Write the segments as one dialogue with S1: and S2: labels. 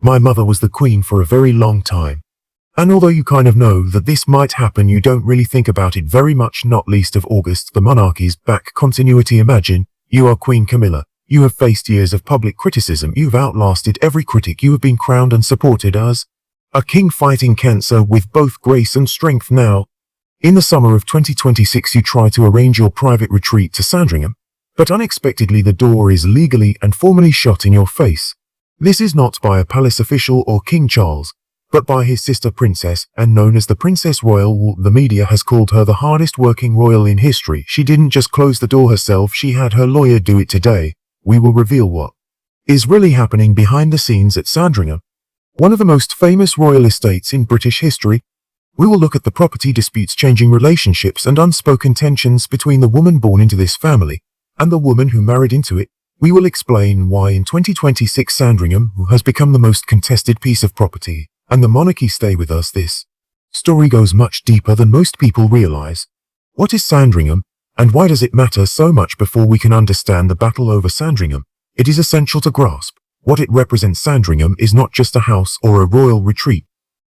S1: My mother was the queen for a very long time. And although you kind of know that this might happen, you don't really think about it very much, not least of August, the monarchy's back continuity. Imagine, you are Queen Camilla. You have faced years of public criticism. You've outlasted every critic. You have been crowned and supported as a king fighting cancer with both grace and strength. Now, in the summer of 2026, you try to arrange your private retreat to Sandringham, but unexpectedly the door is legally and formally shut in your face. This is not by a palace official or King Charles, but by his sister princess, and known as the Princess Royal. The media has called her the hardest working royal in history. She didn't just close the door herself, she had her lawyer do it today. We will reveal what is really happening behind the scenes at Sandringham, one of the most famous royal estates in British history. We will look at the property disputes, changing relationships, and unspoken tensions between the woman born into this family and the woman who married into it. We will explain why in 2026 Sandringham has become the most contested piece of property, and the monarchy. Stay with us. This story goes much deeper than most people realize. What is Sandringham, and why does it matter so much? Before we can understand the battle over Sandringham, it is essential to grasp what it represents. Sandringham is not just a house or a royal retreat.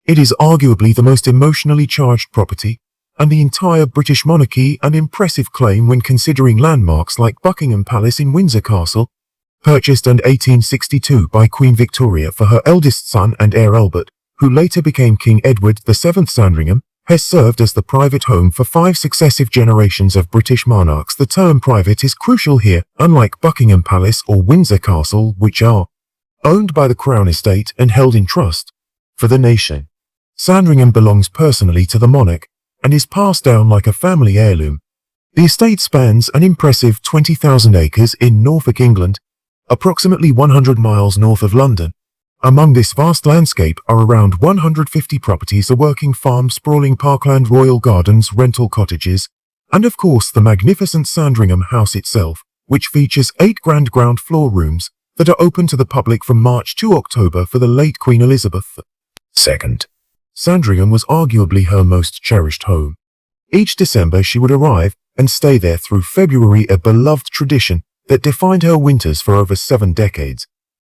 S1: It is arguably the most emotionally charged property and the entire British monarchy, an impressive claim when considering landmarks like Buckingham Palace in Windsor Castle, purchased in 1862 by Queen Victoria for her eldest son and heir Albert, who later became King Edward VII. Sandringham has served as the private home for 5 successive generations of British monarchs. The term private is crucial here. Unlike Buckingham Palace or Windsor Castle, which are owned by the Crown Estate and held in trust for the nation, Sandringham belongs personally to the monarch and is passed down like a family heirloom. The estate spans an impressive 20,000 acres in Norfolk, England, approximately 100 miles north of London. Among this vast landscape are around 150 properties, a working farm, sprawling parkland, royal gardens, rental cottages, and of course the magnificent Sandringham House itself, which features 8 grand ground floor rooms that are open to the public from March to October for the late Queen Elizabeth II. Sandringham was arguably her most cherished home. Each December she would arrive and stay there through February, a beloved tradition that defined her winters for over 7 decades.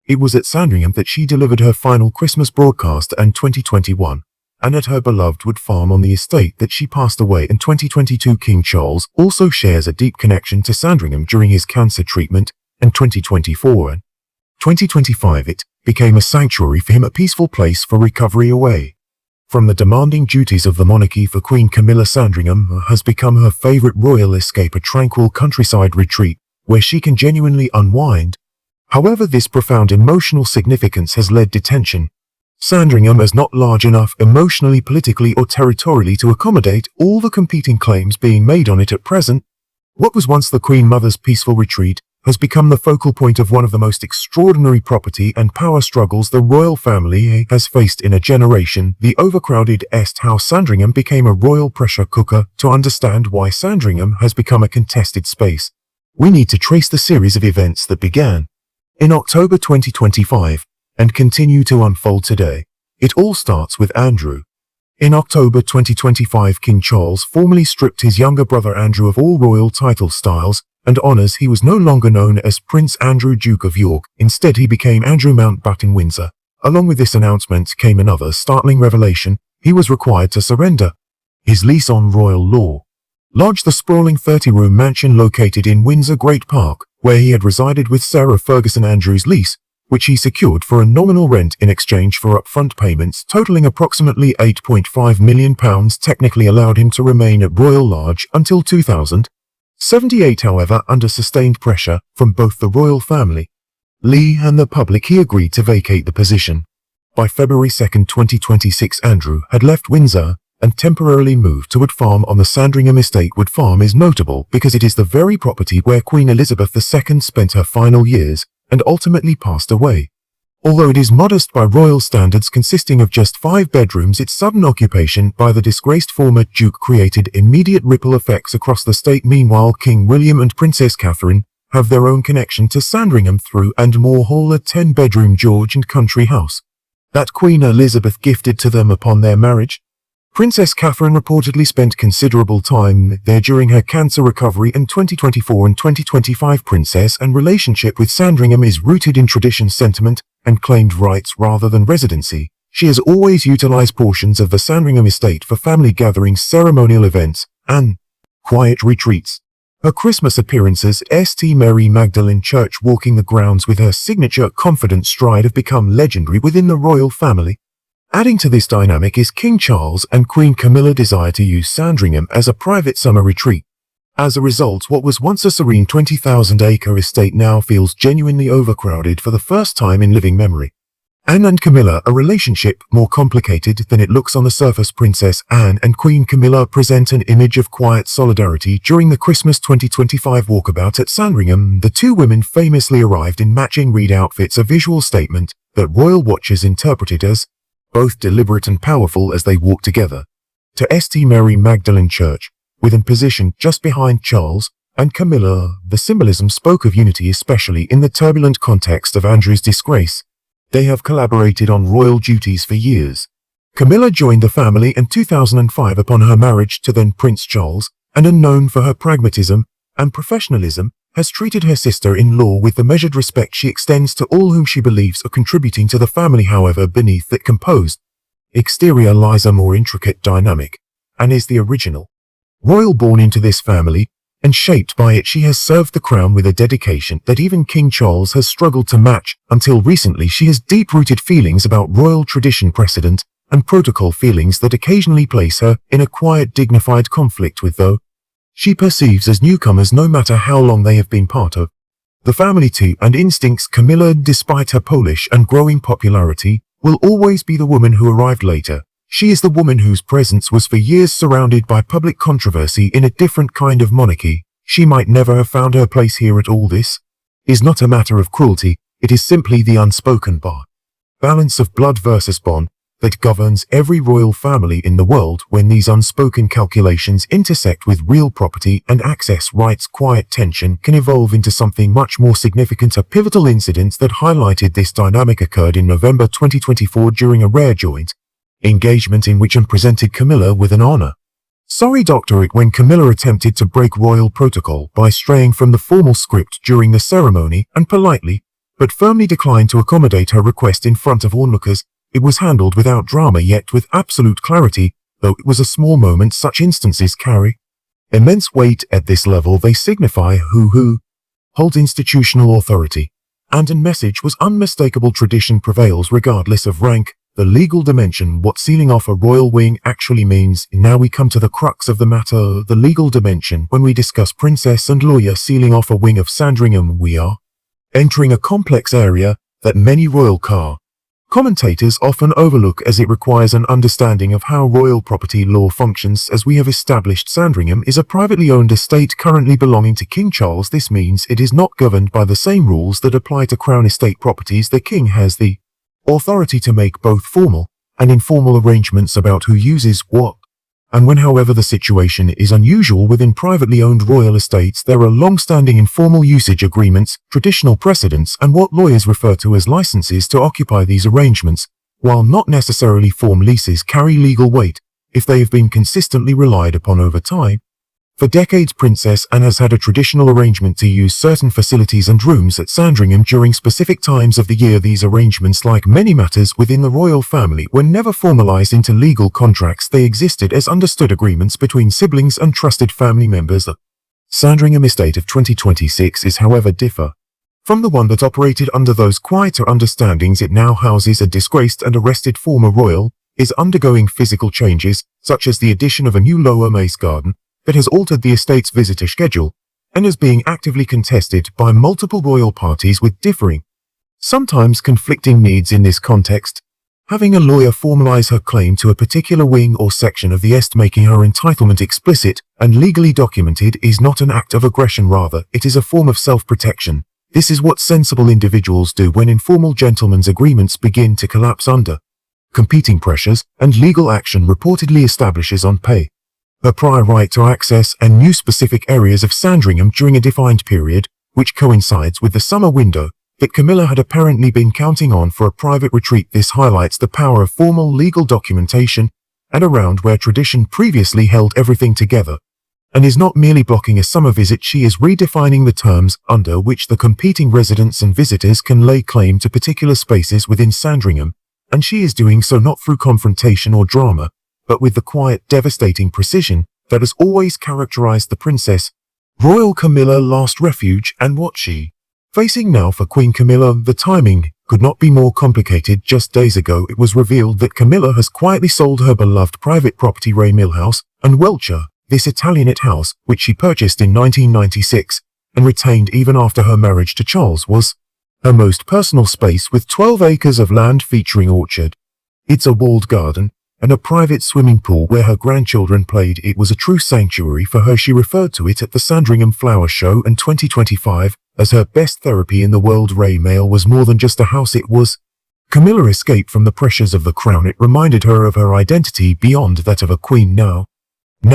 S1: It was at Sandringham that she delivered her final Christmas broadcast in 2021, and at her beloved wood farm on the estate that she passed away in 2022. King Charles also shares a deep connection to Sandringham during his cancer treatment in 2024 and 2025. It became a sanctuary for him, a peaceful place for recovery away from the demanding duties of the monarchy. For Queen Camilla, Sandringham has become her favorite royal escape, a tranquil countryside retreat where she can genuinely unwind. However, this profound emotional significance has led to tension. Sandringham is not large enough emotionally, politically, or territorially to accommodate all the competing claims being made on it at present. What was once the Queen Mother's peaceful retreat has become the focal point of one of the most extraordinary property and power struggles the royal family has faced in a generation. The overcrowded House Sandringham became a royal pressure cooker. To understand why Sandringham has become a contested space, we need to trace the series of events that began in October 2025 and continue to unfold today. It all starts with Andrew. In October 2025, King Charles formally stripped his younger brother Andrew of all royal title styles and honors. He was no longer known as Prince Andrew, Duke of York. Instead, he became Andrew Mountbatten Windsor. Along with this announcement came another startling revelation. He was required to surrender his lease on royal law lodge, the sprawling 30-room mansion located in Windsor Great Park, where he had resided with Sarah Ferguson. Andrew's lease, which he secured for a nominal rent in exchange for upfront payments totaling approximately £8.5 million, technically allowed him to remain at Royal Lodge until 2078. However, under sustained pressure from both the royal family, Lee, and the public, he agreed to vacate the position. By February 2, 2026, Andrew had left Windsor and temporarily moved to Wood Farm on the Sandringham estate. Wood Farm is notable because it is the very property where Queen Elizabeth II spent her final years and ultimately passed away. Although it is modest by royal standards, consisting of just 5 bedrooms, its sudden occupation by the disgraced former Duke created immediate ripple effects across the state. Meanwhile, King William and Princess Catherine have their own connection to Sandringham through and Moore Hall, a 10-bedroom George and country house that Queen Elizabeth gifted to them upon their marriage. Princess Catherine reportedly spent considerable time there during her cancer recovery in 2024 and 2025. Princess and relationship with Sandringham is rooted in tradition, sentiment, and claimed rights rather than residency, she has always utilized portions of the Sandringham estate for family gatherings, ceremonial events, and quiet retreats. Her Christmas appearances at St. Mary Magdalene Church walking the grounds with her signature confident stride have become legendary within the royal family. Adding to this dynamic is King Charles and Queen Camilla desire to use Sandringham as a private summer retreat. As a result, what was once a serene 20,000-acre estate now feels genuinely overcrowded for the first time in living memory. Anne and Camilla, a relationship more complicated than it looks on the surface. Princess Anne and Queen Camilla present an image of quiet solidarity during the Christmas 2025 walkabout at Sandringham. The two women famously arrived in matching reed outfits, a visual statement that royal watchers interpreted as both deliberate and powerful as they walked together to St. Mary Magdalene Church, within position just behind Charles and Camilla. The symbolism spoke of unity, especially in the turbulent context of Andrew's disgrace. They have collaborated on royal duties for years. Camilla joined the family in 2005 upon her marriage to then Prince Charles, and unknown for her pragmatism and professionalism, has treated her sister-in-law with the measured respect she extends to all whom she believes are contributing to the family. However, beneath that composed exterior lies a more intricate dynamic, and is the original royal born into this family, and shaped by it. She has served the crown with a dedication that even King Charles has struggled to match. Until recently, she has deep-rooted feelings about royal tradition, precedent, and protocol, feelings that occasionally place her in a quiet, dignified conflict with those she perceives as newcomers, no matter how long they have been part of the family too. And instincts, Camilla, despite her Polish and growing popularity, will always be the woman who arrived later. She is the woman whose presence was for years surrounded by public controversy in a different kind of monarchy. She might never have found her place here at all. This is not a matter of cruelty, it is simply the unspoken balance of blood versus bond that governs every royal family in the world. When these unspoken calculations intersect with real property and access rights, quiet tension can evolve into something much more significant. A pivotal incident that highlighted this dynamic occurred in November 2024 during a rare joint engagement in which Anne presented Camilla with an honorary doctorate when Camilla attempted to break royal protocol by straying from the formal script during the ceremony and politely but firmly declined to accommodate her request in front of onlookers. It was handled without drama, yet with absolute clarity. Though it was a small moment, such instances carry immense weight. At this level, they signify who holds institutional authority, and a message was unmistakable. Tradition prevails regardless of rank. The legal dimension, what sealing off a royal wing actually means. Now we come to the crux of the matter, the legal dimension. When we discuss princess and lawyer sealing off a wing of Sandringham, we are entering a complex area that many royal commentators often overlook, as it requires an understanding of how royal property law functions. As we have established, Sandringham is a privately owned estate currently belonging to King Charles. This means it is not governed by the same rules that apply to Crown estate properties. The King has the authority to make both formal and informal arrangements about who uses what and when. However, the situation is unusual within privately owned royal estates. There are long-standing informal usage agreements, traditional precedents, and what lawyers refer to as licenses to occupy these arrangements. While not necessarily form leases, carry legal weight if they have been consistently relied upon over time. For decades, Princess Anne has had a traditional arrangement to use certain facilities and rooms at Sandringham during specific times of the year. These arrangements, like many matters within the royal family, were never formalized into legal contracts. They existed as understood agreements between siblings and trusted family members. The Sandringham estate of 2026 is, however, differ from the one that operated under those quieter understandings. It now houses a disgraced and arrested former royal, is undergoing physical changes, such as the addition of a new lower mace garden that has altered the estate's visitor schedule, and is being actively contested by multiple royal parties with differing, sometimes conflicting needs. In this context, having a lawyer formalize her claim to a particular wing or section of the estate, making her entitlement explicit and legally documented, is not an act of aggression. Rather, it is a form of self-protection. This is what sensible individuals do when informal gentlemen's agreements begin to collapse under competing pressures, and legal action reportedly establishes on pay a prior right to access and new specific areas of Sandringham during a defined period, which coincides with the summer window that Camilla had apparently been counting on for a private retreat. This highlights the power of formal legal documentation and around where tradition previously held everything together. and is not merely blocking a summer visit, she is redefining the terms under which the competing residents and visitors can lay claim to particular spaces within Sandringham, and she is doing so not through confrontation or drama, but with the quiet, devastating precision that has always characterized the princess, Royal Camilla last refuge, and what she facing now for Queen Camilla. The timing could not be more complicated. Just days ago it was revealed that Camilla has quietly sold her beloved private property Ray Mill House and Welcher, this Italianate house, which she purchased in 1996 and retained even after her marriage to Charles, was her most personal space with 12 acres of land featuring orchard. It's a walled garden and a private swimming pool where her grandchildren played. It was a true sanctuary for her. She referred to it at the Sandringham Flower Show in 2025 as her best therapy in the world. Ray Mill was more than just a house, it was Camilla escaped from the pressures of the crown. It reminded her of her identity beyond that of a queen. Now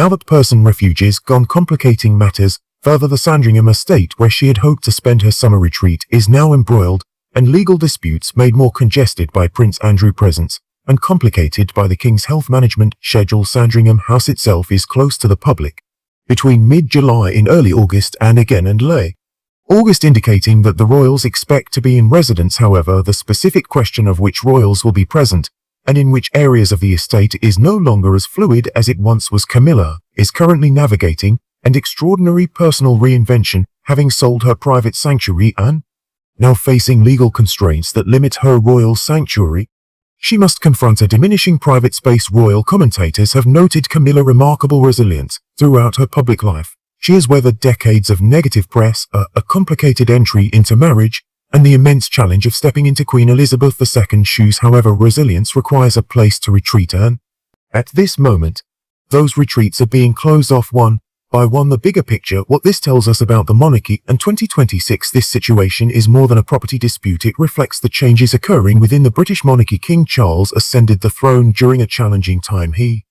S1: that person refuges gone, complicating matters further. The Sandringham estate, where she had hoped to spend her summer retreat, is now embroiled, and legal disputes made more congested by Prince Andrew's presence and complicated by the King's health management schedule. Sandringham House itself is close to the public between mid-July in early August and again in late August, indicating that the royals expect to be in residence. However, the specific question of which royals will be present and in which areas of the estate is no longer as fluid as it once was. Camilla is currently navigating an extraordinary personal reinvention, having sold her private sanctuary and now facing legal constraints that limit her royal sanctuary. She must confront a diminishing private space. Royal commentators have noted Camilla's remarkable resilience throughout her public life. She has weathered decades of negative press, a complicated entry into marriage, and the immense challenge of stepping into Queen Elizabeth II's shoes. However, resilience requires a place to retreat, and at this moment, those retreats are being closed off one by one. The bigger picture, what this tells us about the monarchy and 2026, this situation is more than a property dispute. It reflects the changes occurring within the British monarchy. King Charles ascended the throne during a challenging time. He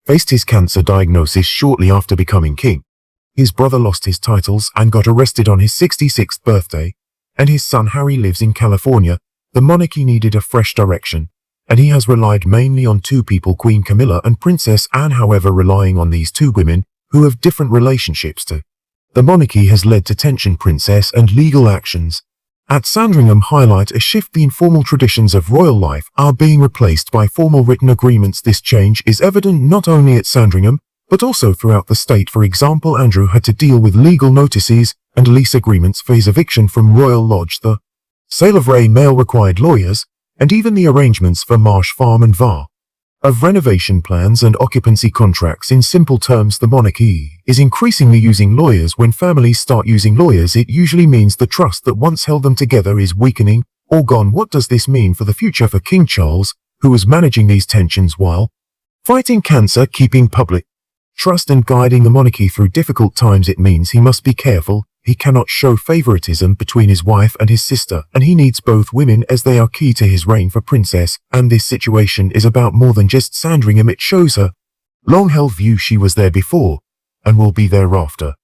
S1: faced his cancer diagnosis shortly after becoming king. His brother lost his titles and got arrested on his 66th birthday, and his son Harry lives in California. The monarchy needed a fresh direction, and he has relied mainly on two people, Queen Camilla and Princess Anne. However, relying on these two women who have different relationships to the monarchy has led to tension, princess, and legal actions at Sandringham highlight a shift. The informal traditions of royal life are being replaced by formal written agreements. This change is evident not only at Sandringham, but also throughout the state. For example, Andrew had to deal with legal notices and lease agreements for his eviction from Royal Lodge. The sale of Ray Mill required lawyers, and even the arrangements for Marsh Farm and VAR of renovation plans and occupancy contracts. In simple terms, the monarchy is increasingly using lawyers. When families start using lawyers, it usually means the trust that once held them together is weakening or gone. What does this mean for the future for King Charles, who was managing these tensions while fighting cancer, keeping public trust and guiding the monarchy through difficult times? It means he must be careful. He cannot show favoritism between his wife and his sister, and he needs both women as they are key to his reign. For Princess Anne, this situation is about more than just Sandringham. It shows her long-held view. She was there before and will be thereafter.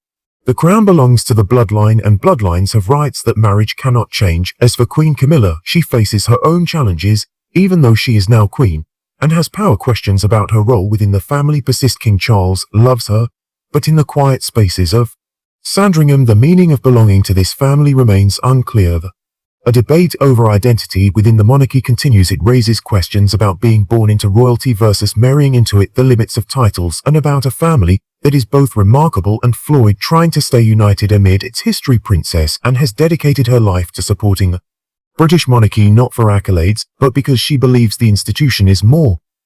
S1: The crown belongs to the bloodline, and bloodlines have rights that marriage cannot change. As for Queen Camilla, she faces her own challenges, even though she is now queen, and has power. Questions about her role within the family persist. King Charles loves her, but in the quiet spaces of Sandringham, the meaning of belonging to this family remains unclear. A debate over identity within the monarchy continues. It raises questions about being born into royalty versus marrying into it, the limits of titles, and about a family that is both remarkable and flawed, trying to stay united amid its history. Princess Anne has dedicated her life to supporting the British monarchy, not for accolades, but because she believes the institution is more